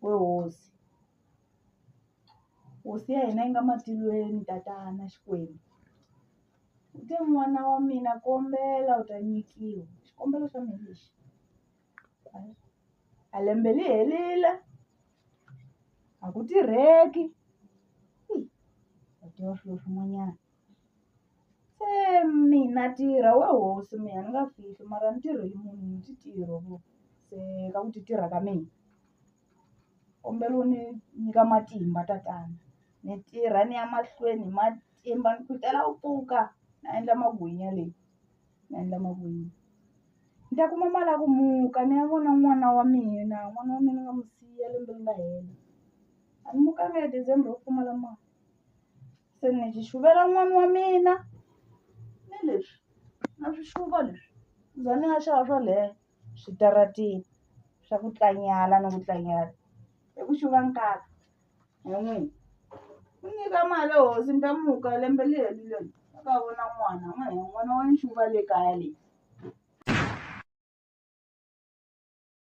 we hosi ya hina yi nga matilweni tatana Xikwembu. U te n'wana wa mina kombela u ta nyikiwa xikombelo xa mina lexi a lembe li helile a ku tirheki a tiva swilo swin'wanyana se mina tirha we hosi mina ni nga fihli mara ni tirheli munhu ni ti tirho se ka ku ti tirha ka mina kombela u ni nyika matimba tatana ni tirha ni ya mahlweni hi matimba ni kutela u pfuka na endla magwinya leyi ni ta kuma mali ya ku muka ni ya vona n'wana wa mina ni nga mu siya lembe ri nga hela a ni mukanga hi December wo pfumala mali se ni xi xuvela n'wana wa mina ni leswi na swi xuva leswi ni za ni ya xava swo leha switarateni swa ku tlanyala ni ku tlanyala hi ku xuva nkaka hi n'wina u nyika mali hosi ni ta muka lembe li helile ni ta ka vona n'wana n'wana wa ni xuva le kaya leyi.